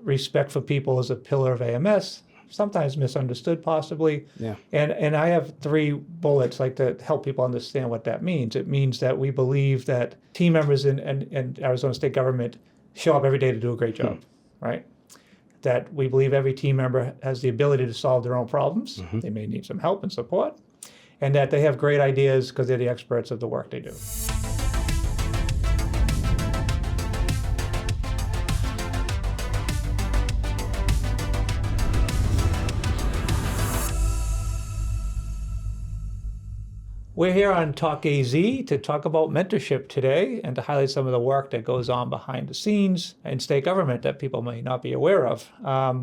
respect for people is a pillar of AMS, sometimes misunderstood possibly. Yeah. And I have 3 bullets like to help people understand what that means. It means that we believe that team members in Arizona state government show up every day to do a great job, right? That we believe every team member has the ability to solve their own problems. They may need some help and support, and that they have great ideas because they're the experts of the work they do. We're here on Talk AZ to talk about mentorship today and to highlight some of the work that goes on behind the scenes in state government that people may not be aware of. A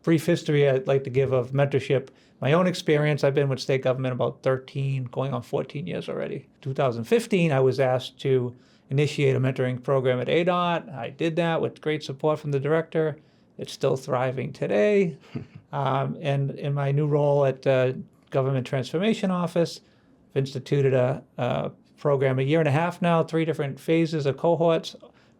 brief history I'd like to give of mentorship. My own experience, I've been with state government about 13, going on 14 years already. 2015, I was asked to initiate a mentoring program at ADOA. I did that with great support from the director. It's still thriving today. And in my new role at Government Transformation Office, instituted a program 1.5 years now, 3 different phases of cohorts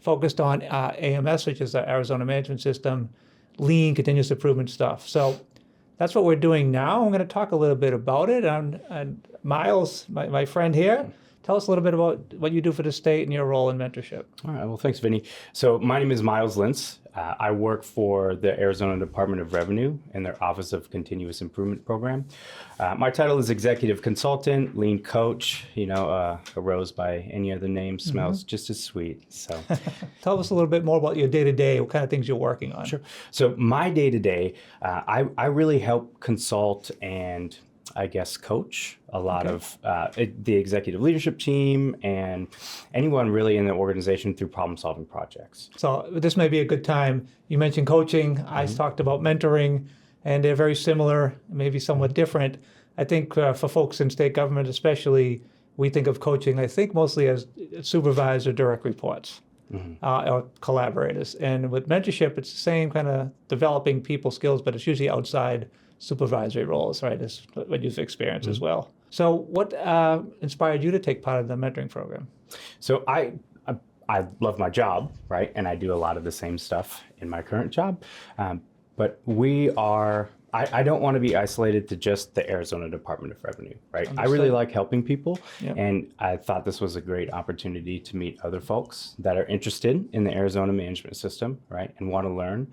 focused on AMS, which is the Arizona Management System, lean, continuous improvement stuff. So that's what we're doing now. I'm going to talk a little bit about it. And Miles, my friend here, tell us a little bit about what you do for the state and your role in mentorship. All right. Well, thanks, Vinny. So my name is Miles Lints. I work for the Arizona Department of Revenue in their Office of Continuous Improvement Program. My title is Executive Consultant, Lean Coach. A rose by any other name smells just as sweet. So, tell us a little bit more about your day-to-day, what kind of things you're working on. Sure. So my day-to-day, I really help consult and I guess coach a lot of the executive leadership team and anyone really in the organization through problem-solving projects. So this may be a good time. You mentioned coaching. I talked about mentoring, and they're very similar, maybe somewhat different. I think for folks in state government especially, we think of coaching, I think, mostly as supervisor direct reports or collaborators. And with mentorship, it's the same kind of developing people skills, but it's usually outside supervisory roles, right? Is what you've experienced as well. So what inspired you to take part of the mentoring program? So I love my job, right? And I do a lot of the same stuff in my current job. But I don't want to be isolated to just the Arizona Department of Revenue, right? Understood. I really like helping people. Yep. And I thought this was a great opportunity to meet other folks that are interested in the Arizona management system, right? And want to learn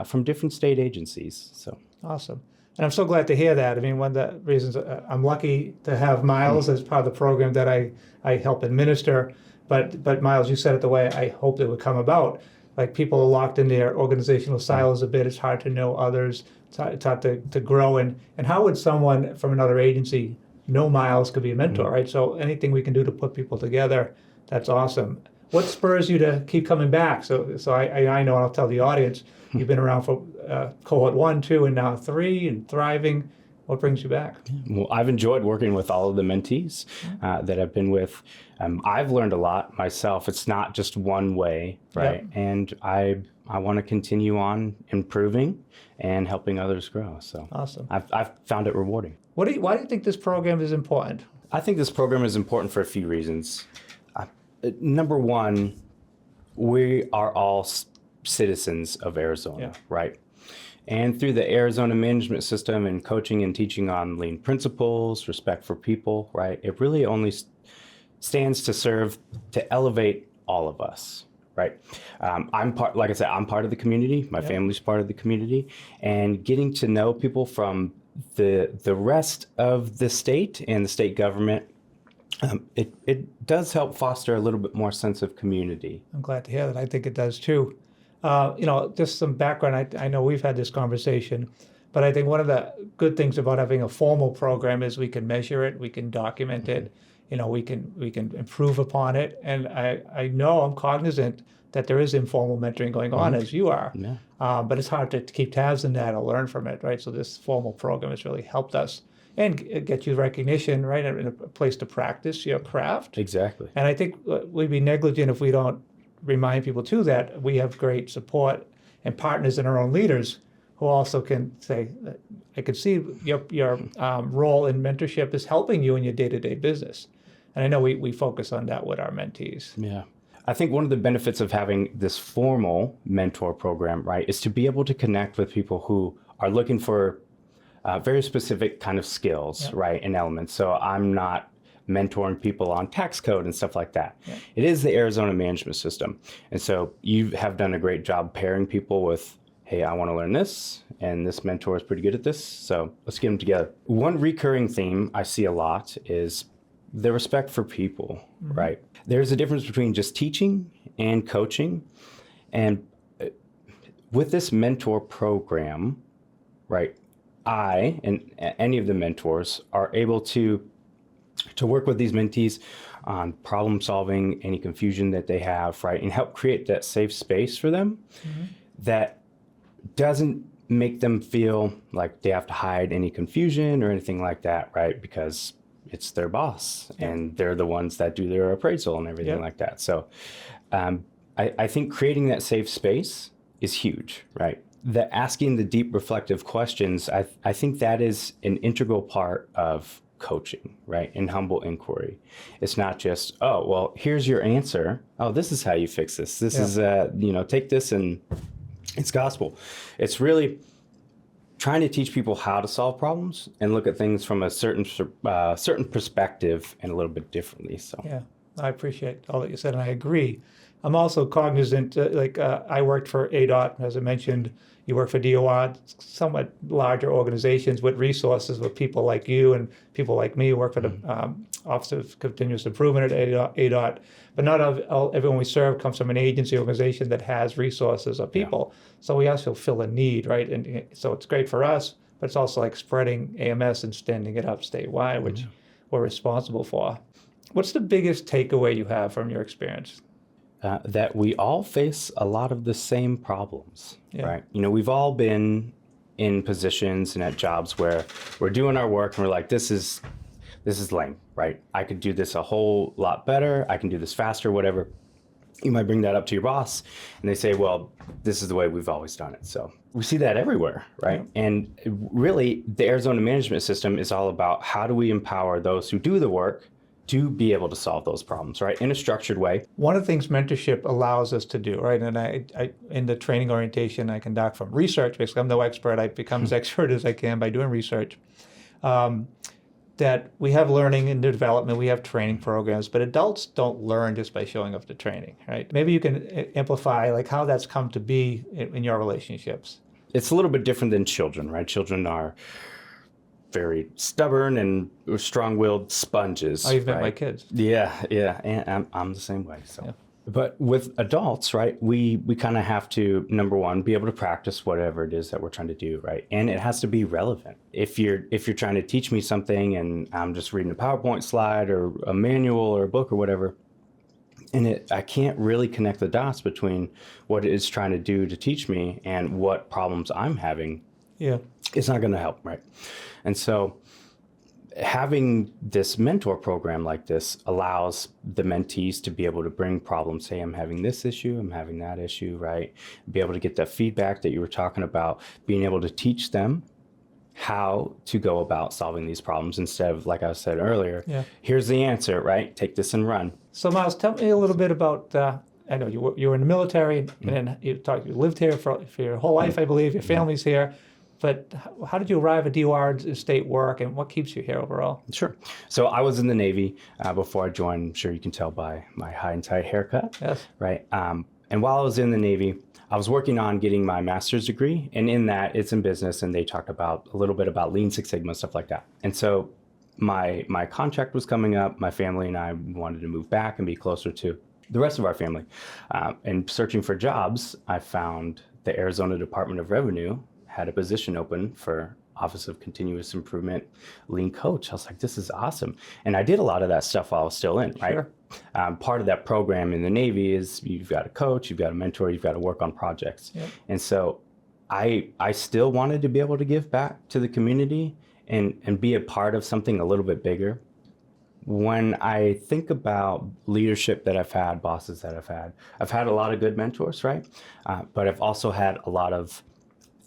from different state agencies. So awesome. And I'm so glad to hear that. I mean, one of the reasons I'm lucky to have Miles as part of the program that I help administer. But Miles, you said it the way I hoped it would come about. Like, people are locked in their organizational silos a bit. It's hard to know others. It's hard to grow. And how would someone from another agency know Miles could be a mentor, right? So anything we can do to put people together, that's awesome. What spurs you to keep coming back? So I know, and I'll tell the audience, you've been around for cohort 1, 2, and now 3, and thriving. What brings you back? Well, I've enjoyed working with all of the mentees that I've been with. I've learned a lot myself. It's not just one way, right? Yep. And I want to continue on improving and helping others grow. So awesome. I've found it rewarding. Why do you think this program is important? I think this program is important for a few reasons. Number one, we are all citizens of Arizona, right? And through the Arizona management system and coaching and teaching on lean principles, respect for people, right? It really only stands to serve to elevate all of us, right? I'm part of the community. My family's part of the community, and getting to know people from the rest of the state and the state government, it does help foster a little bit more sense of community. I'm glad to hear that. I think it does too. Just some background. I know we've had this conversation, but I think one of the good things about having a formal program is we can measure it, we can document it, we can improve upon it. And I know, I'm cognizant that there is informal mentoring going on, as you are, but it's hard to keep tabs on that or learn from it, right? So this formal program has really helped us and get you recognition, right, in a place to practice your craft. Exactly. And I think we'd be negligent if we don't remind people too that we have great support and partners in our own leaders who also can say, I could see your role in mentorship is helping you in your day-to-day business. And I know we focus on that with our mentees. Yeah. I think one of the benefits of having this formal mentor program, right, is to be able to connect with people who are looking for very specific kind of skills, right, and elements. So I'm not mentoring people on tax code and stuff like that. It is the Arizona management system. And so you have done a great job pairing people with, hey, I want to learn this, and this mentor is pretty good at this, so let's get them together. One recurring theme I see a lot is the respect for people, right? There's a difference between just teaching and coaching. And with this mentor program, right, I and any of the mentors are able to work with these mentees on problem solving, any confusion that they have, right, and help create that safe space for them that doesn't make them feel like they have to hide any confusion or anything like that, right? Because it's their boss and they're the ones that do their appraisal and everything like that. So I think creating that safe space is huge, right? Asking the deep reflective questions, I think that is an integral part of coaching, right? And humble inquiry. It's not just, oh, well, here's your answer. Oh, this is how you fix this. This is, take this and it's gospel. It's really trying to teach people how to solve problems and look at things from a certain perspective and a little bit differently. So yeah, I appreciate all that you said, and I agree. I'm also cognizant, I worked for ADOA, as I mentioned. You work for ADOA, somewhat larger organizations with resources, with people like you and people like me who work for the Office of Continuous Improvement at ADOA. But not everyone we serve comes from an agency organization that has resources or people. So we also fill a need, right? And so it's great for us, but it's also like spreading AMS and standing it up statewide, which we're responsible for. What's the biggest takeaway you have from your experience? That we all face a lot of the same problems, right? We've all been in positions and at jobs where we're doing our work and we're like, this is lame, right? I could do this a whole lot better. I can do this faster, whatever. You might bring that up to your boss and they say, well, this is the way we've always done it. So we see that everywhere, right? And really, the Arizona management system is all about how do we empower those who do the work to be able to solve those problems, right, in a structured way. One of the things mentorship allows us to do, right, and I in the training orientation I conduct from research, basically I'm no expert, I become as expert as I can by doing research, that we have learning and development, we have training programs, but adults don't learn just by showing up to training, right? Maybe you can amplify like how that's come to be in your relationships. It's a little bit different than children, right? Children are very stubborn and strong-willed sponges. Oh, you've met my kids. Yeah, and I'm the same way. So, but with adults, right, we kind of have to, number one, be able to practice whatever it is that we're trying to do, right, and it has to be relevant. If you're trying to teach me something and I'm just reading a PowerPoint slide or a manual or a book or whatever, and I can't really connect the dots between what it is trying to do to teach me and what problems I'm having. It's not going to help, right? And so having this mentor program like this allows the mentees to be able to bring problems. Say, I'm having this issue, I'm having that issue, right? Be able to get that feedback that you were talking about, being able to teach them how to go about solving these problems instead of, like I said earlier, here's the answer, right? Take this and run. So Miles, tell me a little bit about, I know you were in the military and then you lived here for your whole life, I believe, your family's here. But how did you arrive at DOR state work, and what keeps you here overall? Sure. So I was in the Navy before I joined. I'm sure you can tell by my high and tight haircut. Yes. Right. And while I was in the Navy, I was working on getting my master's degree. And in that, it's in business. And they talked about a little bit about Lean Six Sigma, stuff like that. And so my contract was coming up. My family and I wanted to move back and be closer to the rest of our family. And searching for jobs, I found the Arizona Department of Revenue had a position open for Office of Continuous Improvement Lean Coach. I was like, this is awesome. And I did a lot of that stuff while I was still in, right? Sure. Part of that program in the Navy is you've got a coach, you've got a mentor, you've got to work on projects. And so I still wanted to be able to give back to the community and be a part of something a little bit bigger. When I think about leadership that I've had, bosses that I've had a lot of good mentors, right? But I've also had a lot of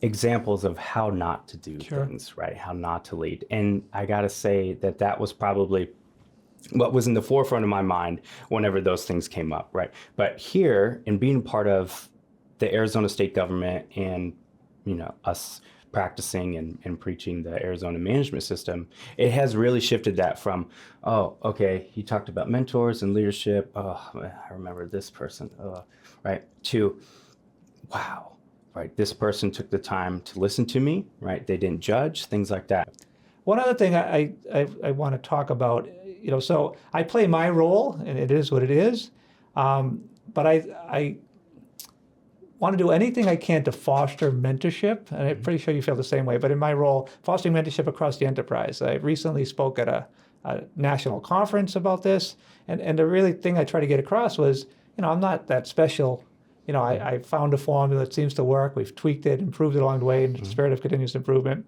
examples of how not to do things, right? How not to lead. And I got to say that was probably what was in the forefront of my mind whenever those things came up, right? But here, in being part of the Arizona state government and, us practicing and preaching the Arizona management system, it has really shifted that from, oh, okay, you talked about mentors and leadership. Oh, I remember this person, right? To, wow, right? This person took the time to listen to me, right? They didn't judge, things like that. One other thing I want to talk about, so I play my role, and it is what it is, but I want to do anything I can to foster mentorship, and I'm pretty sure you feel the same way, but in my role, fostering mentorship across the enterprise. I recently spoke at a national conference about this, and the really thing I tried to get across was, I'm not that special. I found a formula that seems to work. We've tweaked it, improved it along the way in the spirit of continuous improvement.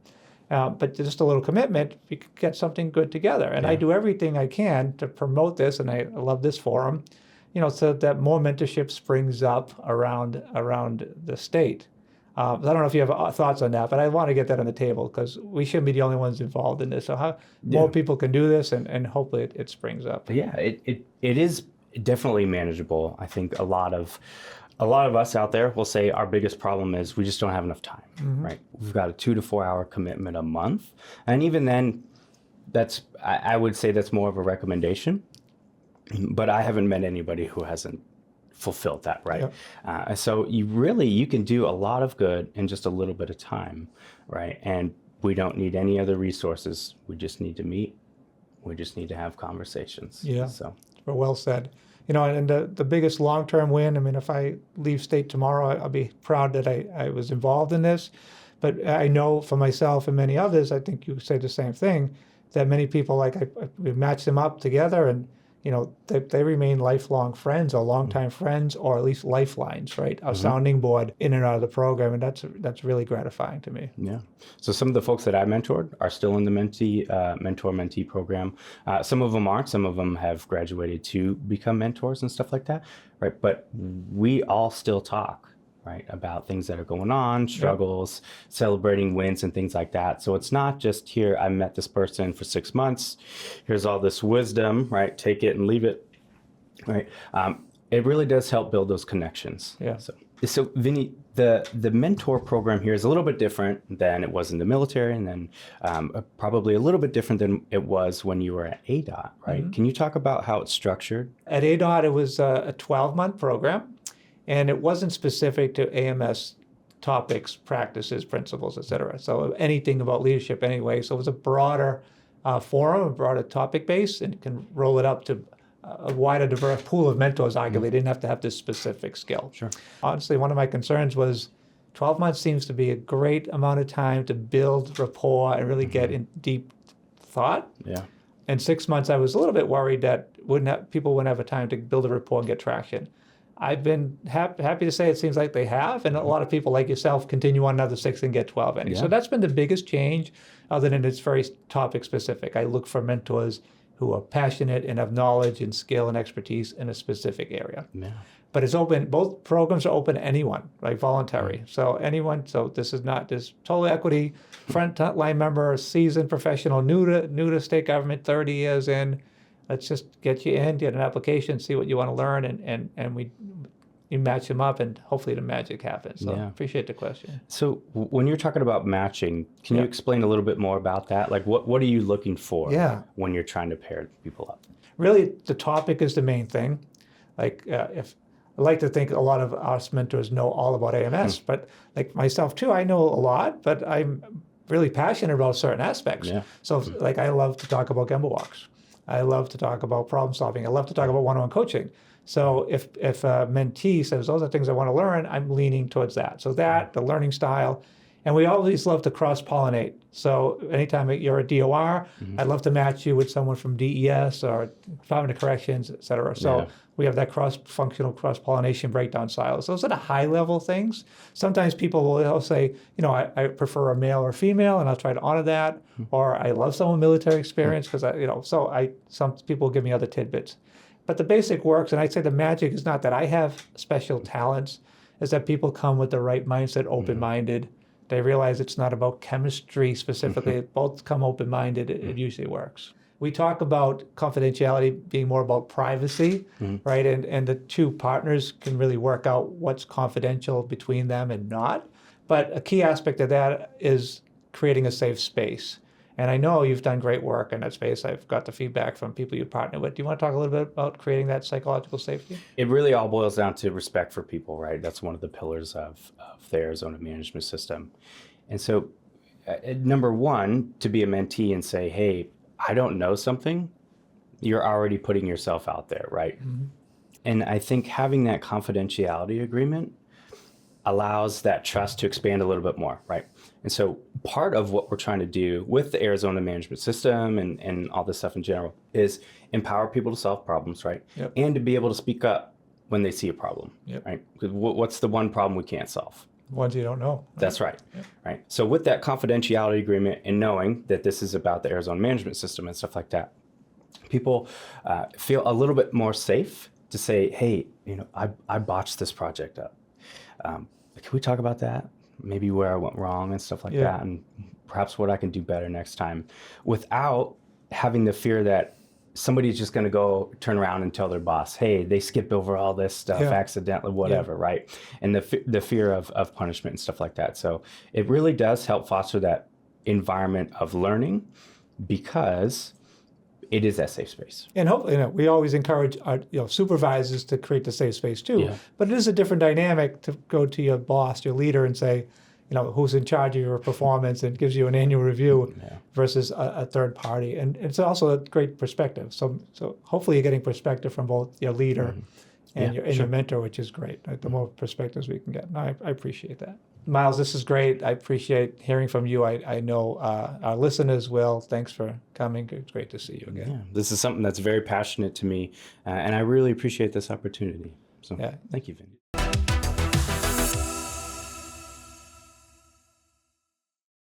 But just a little commitment, we could get something good together. And I do everything I can to promote this, and I love this forum, so that more mentorship springs up around the state. I don't know if you have thoughts on that, but I want to get that on the table because we shouldn't be the only ones involved in this. So how more people can do this, and hopefully it springs up. Yeah, it is definitely manageable. I think a lot of us out there will say our biggest problem is we just don't have enough time, right? We've got a 2 to 4 hour commitment a month. And even then, I would say that's more of a recommendation, but I haven't met anybody who hasn't fulfilled that, right? Yep. So you can do a lot of good in just a little bit of time, right? And we don't need any other resources. We just need to meet. We just need to have conversations. Yeah, so well said. And the biggest long-term win, if I leave state tomorrow, I'll be proud that I was involved in this. But I know for myself and many others, I think you say the same thing, that many people, we match them up together and, they remain lifelong friends or longtime friends, or at least lifelines, right? A sounding board in and out of the program. And that's really gratifying to me. Yeah. So some of the folks that I mentored are still in the mentor-mentee program. Some of them aren't. Some of them have graduated to become mentors and stuff like that, right? But we all still talk, right, about things that are going on, struggles, celebrating wins and things like that. So it's not just here, I met this person for 6 months, here's all this wisdom, right, take it and leave it, right? It really does help build those connections. Yeah. So Vinny, the mentor program here is a little bit different than it was in the military, and then probably a little bit different than it was when you were at ADOT, right? Can you talk about how it's structured? At ADOT, it was a 12-month program. And it wasn't specific to AMS topics, practices, principles, et cetera. So anything about leadership anyway. So it was a broader forum, a broader topic base, and you can roll it up to a wider, diverse pool of mentors, arguably. They didn't have to have this specific skill. Sure. Honestly, one of my concerns was 12 months seems to be a great amount of time to build rapport and really get in deep thought. Yeah. And 6 months, I was a little bit worried that people wouldn't have a time to build a rapport and get traction. I've been happy to say it seems like they have, and a lot of people like yourself continue on another 6 and get 12 anyway. Yeah. So that's been the biggest change, other than it's very topic specific. I look for mentors who are passionate and have knowledge and skill and expertise in a specific area. Yeah. But it's open, both programs are open to anyone, right, voluntary. So anyone, so this is not this total equity, frontline member, seasoned professional, new to state government, 30 years in. Let's just get you in, get an application, see what you want to learn, and you match them up, and hopefully the magic happens. So appreciate the question. So when you're talking about matching, can you explain a little bit more about that? Like what are you looking for when you're trying to pair people up? Really, the topic is the main thing. If I like to think a lot of us mentors know all about AMS, but like myself too, I know a lot, but I'm really passionate about certain aspects. Yeah. So I love to talk about Gemba walks. I love to talk about problem solving. I love to talk about one-on-one coaching. So if a mentee says, those are things I want to learn, I'm leaning towards that. So the learning style. And we always love to cross-pollinate. So anytime you're a DOR, I'd love to match you with someone from DES or Department of Corrections, et cetera. So we have that cross-functional, cross-pollination breakdown silos. Those are the high-level things. Sometimes people will say, I prefer a male or female, and I'll try to honor that. Or I love someone with military experience because some people give me other tidbits. But the basic works, and I'd say the magic is not that I have special talents, is that people come with the right mindset, open-minded. They realize it's not about chemistry specifically. Both come open-minded. It usually works. we talk about confidentiality being more about privacy, right? And the two partners can really work out what's confidential between them and not. But a key aspect of that is creating a safe space. And I know you've done great work in that space. I've got the feedback from people you partner with. Do you want to talk a little bit about creating that psychological safety? It really all boils down to respect for people, right? That's one of the pillars of the Arizona management system. And so, number one, to be a mentee and say, hey, I don't know something, you're already putting yourself out there, right? And I think having that confidentiality agreement allows that trust to expand a little bit more, right? And so part of what we're trying to do with the Arizona management system and all this stuff in general is empower people to solve problems, right? Yep. And to be able to speak up when they see a problem, Yep. right? Because what's the one problem we can't solve? Ones you don't know. Right? That's right, Yep. right? So with that confidentiality agreement and knowing that this is about the Arizona management system and stuff like that, people feel a little bit more safe to say, hey, I botched this project up. Can we talk about that? Maybe where I went wrong and stuff like that, and perhaps what I can do better next time, without having the fear that somebody's just going to go turn around and tell their boss, hey, they skipped over all this stuff accidentally, whatever, right? And the fear of punishment and stuff like that. So it really does help foster that environment of learning, because it is that safe space. And hopefully, we always encourage our supervisors to create the safe space too. Yeah. But it is a different dynamic to go to your boss, your leader, and say, who's in charge of your performance, and gives you an annual review versus a third party. And it's also a great perspective. So hopefully you're getting perspective from both your leader and your mentor, which is great. The more perspectives we can get. No, I appreciate that. Miles, this is great. I appreciate hearing from you. I know our listeners will. Thanks for coming. It's great to see you again. Yeah, this is something that's very passionate to me, and I really appreciate this opportunity. So thank you, Vinny.